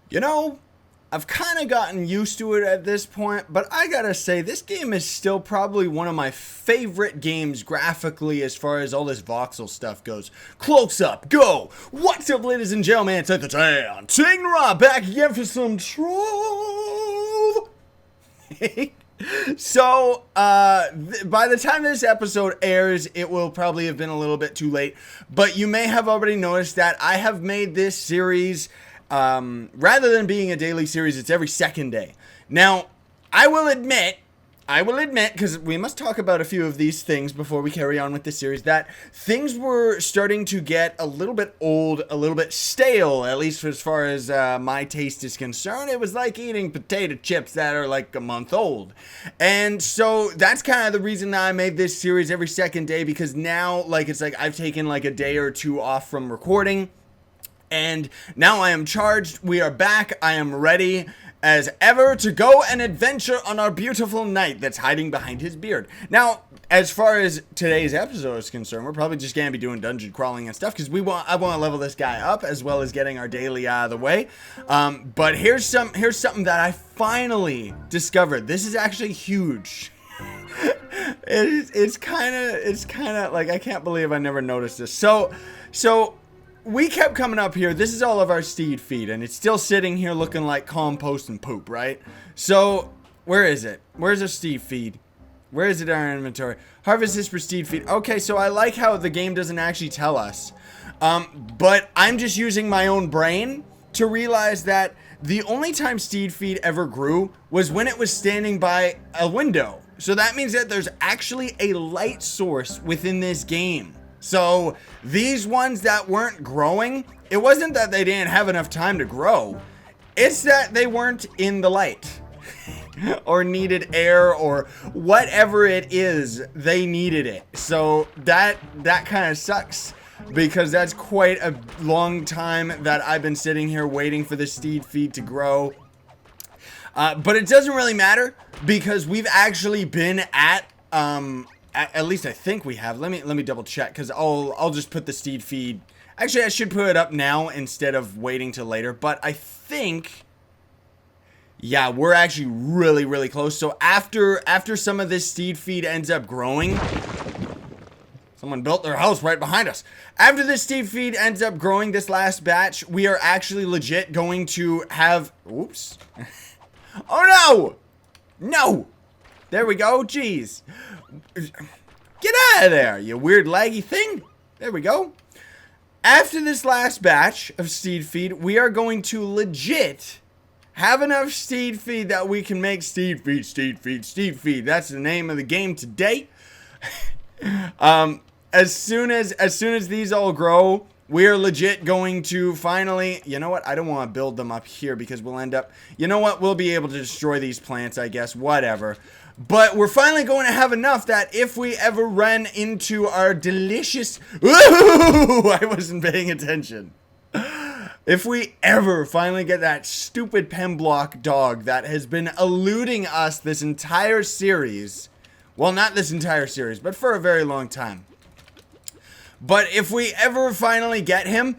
You know, I've kind of gotten used to it at this point, but I gotta say, this game is still probably one of my favorite games graphically as far as all this voxel stuff goes. Close up, go! What's up, ladies and gentlemen? It's at the town. Ting Ra back again for some Trove! So, by the time this episode airs, it will probably have been a little bit too late, but you may have already noticed that I have made this series, rather than being a daily series, it's every second day. Now, I will admit, because we must talk about a few of these things before we carry on with this series, that things were starting to get a little bit old, a little bit stale, at least as far as my taste is concerned. It was like eating potato chips that are like a month old. And so that's kind of the reason that I made this series every second day, because now, like, it's like I've taken like a day or two off from recording. And now I am charged. We are back. I am ready as ever to go and adventure on our beautiful knight that's hiding behind his beard. Now, as far as today's episode is concerned, we're probably just going to be doing dungeon crawling and stuff because I want to level this guy up as well as getting our daily out of the way. But here's something that I finally discovered. This is actually huge. It's kind of like, I can't believe I never noticed this. So we kept coming up here. This is all of our steed feed, and it's still sitting here looking like compost and poop, right? So, where is it? Where's our steed feed? Where is it in our inventory? Harvest this for steed feed. Okay, so I like how the game doesn't actually tell us. But I'm just using my own brain to realize that the only time steed feed ever grew was when it was standing by a window. So that means that there's actually a light source within this game. So these ones that weren't growing, it wasn't that they didn't have enough time to grow. It's that they weren't in the light or needed air or whatever it is, they needed it. So that kind of sucks because that's quite a long time that I've been sitting here waiting for the steed feed to grow. But it doesn't really matter because we've actually been at least I think we have. Let me double check because I'll just put the steed feed. Actually, I should put it up now instead of waiting till later. But I think, yeah, we're actually really close. So after some of this steed feed ends up growing, someone built their house right behind us. After this steed feed ends up growing, this last batch, we are actually legit going to have. Oops. Oh no! No! There we go. Jeez. Get out of there, you weird laggy thing. There we go. After this last batch of steed feed, we are going to legit have enough steed feed that we can make steed feed. That's the name of the game today. As soon as these all grow, we are legit going to finally, you know what? I don't want to build them up here because we'll end up, you know what? We'll be able to destroy these plants, I guess, whatever. But we're finally going to have enough that if we ever run into our delicious, ooh, I wasn't paying attention. If we ever finally get that stupid Pemblock dog that has been eluding us this entire series, well, not this entire series, but for a very long time. But if we ever finally get him,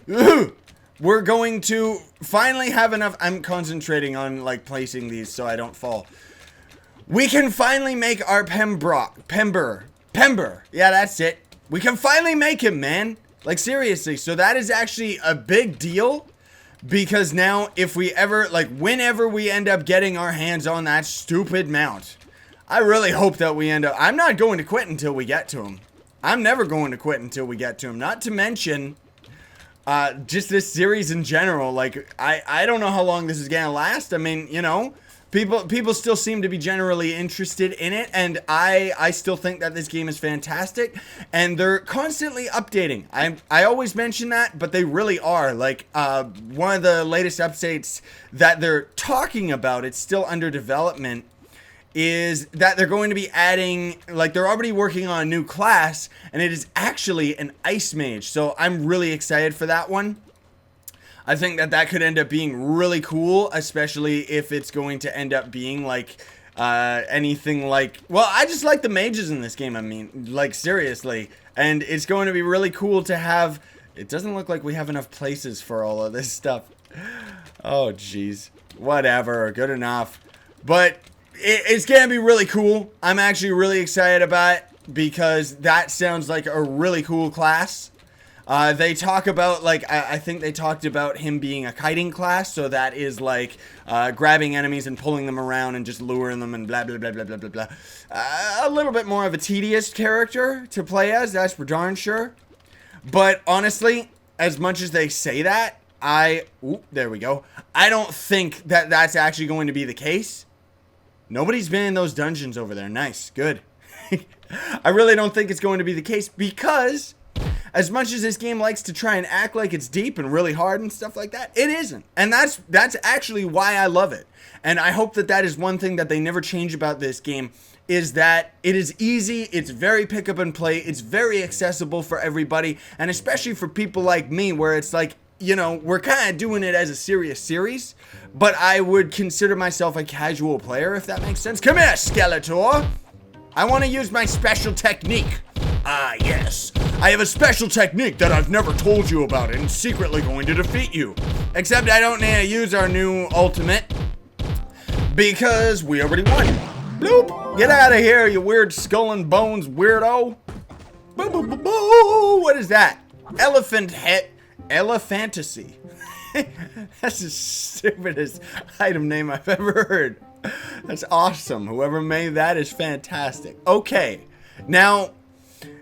we're going to finally have enough. I'm concentrating on like placing these so I don't fall. We can finally make our Pember. Yeah, that's it. We can finally make him, man. Like, seriously. So that is actually a big deal. Because now, if we ever, like, whenever we end up getting our hands on that stupid mount, I really hope that we end up. I'm not going to quit until we get to him. I'm never going to quit until we get to him. Not to mention, just this series in general. Like, I don't know how long this is going to last. I mean, you know. People still seem to be generally interested in it, and I still think that this game is fantastic, and they're constantly updating. I always mention that, but they really are. Like, one of the latest updates that they're talking about, it's still under development, is that they're going to be adding, like, they're already working on a new class, and it is actually an ice mage, so I'm really excited for that one. I think that could end up being really cool, especially if it's going to end up being like anything like, well, I just like the mages in this game. I mean, like, seriously. And it's going to be really cool to have. It doesn't look like we have enough places for all of this stuff. Oh, jeez. Whatever. Good enough. But it's going to be really cool. I'm actually really excited about it because that sounds like a really cool class. They talk about, like, I think they talked about him being a kiting class. So that is, like, grabbing enemies and pulling them around and just luring them and blah, blah, blah, blah, blah, blah, blah. A little bit more of a tedious character to play as, that's for darn sure. But honestly, as much as they say that, there we go. I don't think that that's actually going to be the case. Nobody's been in those dungeons over there. Nice. Good. I really don't think it's going to be the case because as much as this game likes to try and act like it's deep and really hard and stuff like that, it isn't. And that's actually why I love it. And I hope that that is one thing that they never change about this game, is that it is easy, it's very pick up and play, it's very accessible for everybody, and especially for people like me where it's like, you know, we're kind of doing it as a serious series, but I would consider myself a casual player, if that makes sense. Come here, Skeletor! I want to use my special technique. Ah, yes. I have a special technique that I've never told you about and secretly going to defeat you. Except I don't need to use our new ultimate because we already won. Bloop! Get out of here, you weird skull and bones weirdo. Boo, boo, boo, boo. What is that? Elephant head. Elephantasy. That's the stupidest item name I've ever heard. That's awesome. Whoever made that is fantastic. Okay. Now,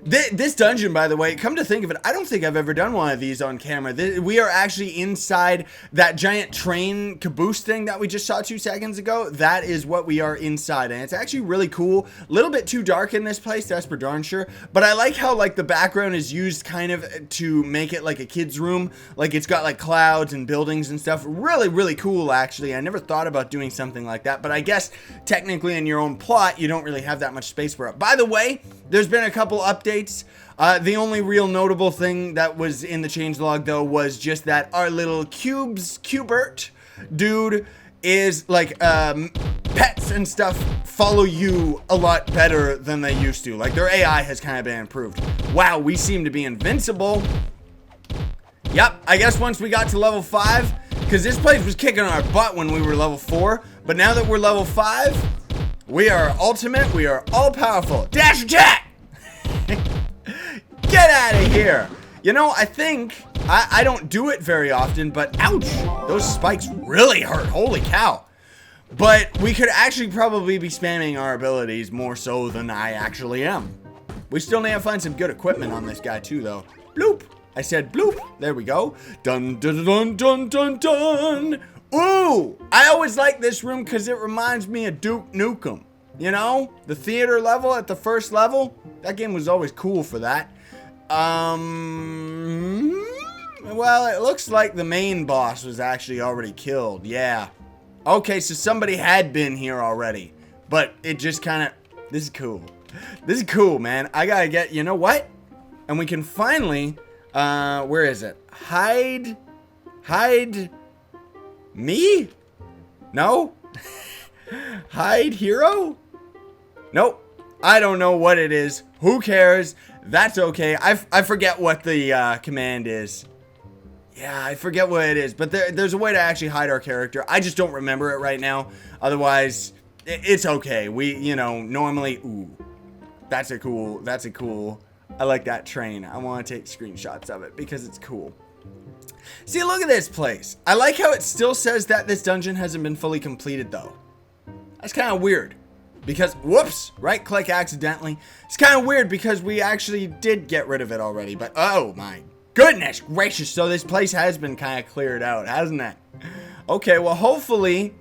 this dungeon, by the way, come to think of it, I don't think I've ever done one of these on camera. We are actually inside that giant train caboose thing that we just saw 2 seconds ago. That is what we are inside, and it's actually really cool. A little bit too dark in this place, that's for darn sure. But I like how, like, the background is used kind of to make it like a kid's room. Like, it's got, like, clouds and buildings and stuff. Really, really cool, actually. I never thought about doing something like that. But I guess, technically, in your own plot, you don't really have that much space for it. By the way, there's been a couple updates. The only real notable thing that was in the changelog, though, was just that our little Cubert dude is, like, pets and stuff follow you a lot better than they used to. Like, their AI has kind of been improved. Wow, we seem to be invincible. Yep, I guess once we got to level 5, because this place was kicking our butt when we were level 4, but now that we're level 5, we are ultimate, we are all-powerful. Dash attack! Get out of here! You know, I think, I don't do it very often, but ouch! Those spikes really hurt, holy cow. But we could actually probably be spamming our abilities more so than I actually am. We still need to find some good equipment on this guy too, though. Bloop! I said bloop! There we go. Dun dun dun dun dun dun! Ooh! I always like this room because it reminds me of Duke Nukem. You know, the theater level at the first level, that game was always cool for that. Well, it looks like the main boss was actually already killed. Yeah. Okay, so somebody had been here already, but it just kind of, this is cool. This is cool, man. I gotta get, you know what? And we can finally, where is it? Hide me? No? Hide hero? Nope. I don't know what it is. Who cares? That's okay. I forget what the command is. Yeah, I forget what it is. But there's a way to actually hide our character. I just don't remember it right now. Otherwise, it's okay. We, you know, normally... Ooh. That's a cool... I like that train. I want to take screenshots of it because it's cool. See, look at this place. I like how it still says that this dungeon hasn't been fully completed, though. That's kind of weird. Because, whoops, right click accidentally. It's kind of weird because we actually did get rid of it already. But, oh my goodness gracious. So this place has been kind of cleared out, hasn't it? Okay, well, hopefully.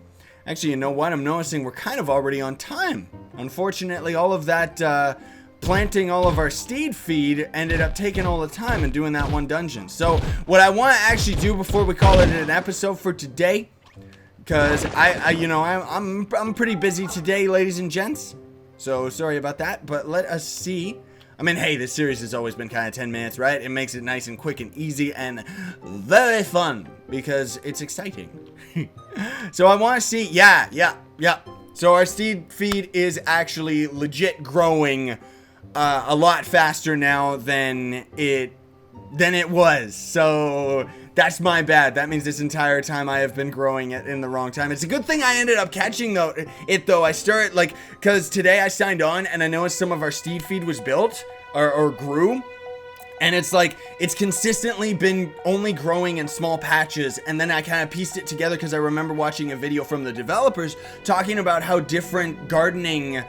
Actually, you know what? I'm noticing we're kind of already on time. Unfortunately, all of that planting all of our steed feed ended up taking all the time and doing that one dungeon. So what I want to actually do before we call it an episode for today, because I'm pretty busy today, ladies and gents. So sorry about that, but let us see. I mean, hey, this series has always been kind of 10 minutes, right? It makes it nice and quick and easy and very fun because it's exciting. So I want to see, yeah. So our steed feed is actually legit growing a lot faster now than it was. So That's my bad. That means this entire time I have been growing it in the wrong time. It's a good thing I ended up catching though. I started like, cause today I signed on and I noticed some of our steed feed was built or grew. And it's like, it's consistently been only growing in small patches. And then I kind of pieced it together because I remember watching a video from the developers talking about how different gardening,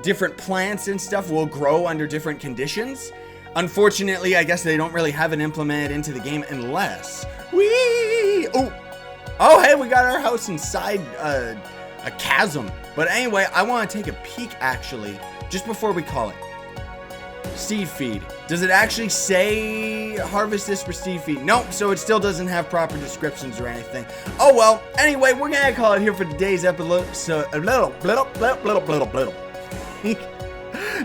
different plants and stuff will grow under different conditions. Unfortunately, I guess they don't really have it implemented into the game unless oh, hey, we got our house inside a chasm. But anyway, I want to take a peek actually, just before we call it. Steed feed. Does it actually say harvest this for steed feed? Nope, so it still doesn't have proper descriptions or anything. Oh well, anyway, we're gonna call it here for today's episode. So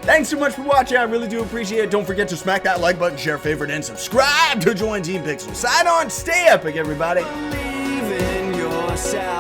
thanks so much for watching. I really do appreciate it. Don't forget to smack that like button, share, favorite, and subscribe to join Team Pixel. Sign on, stay epic, everybody. Believe in yourself.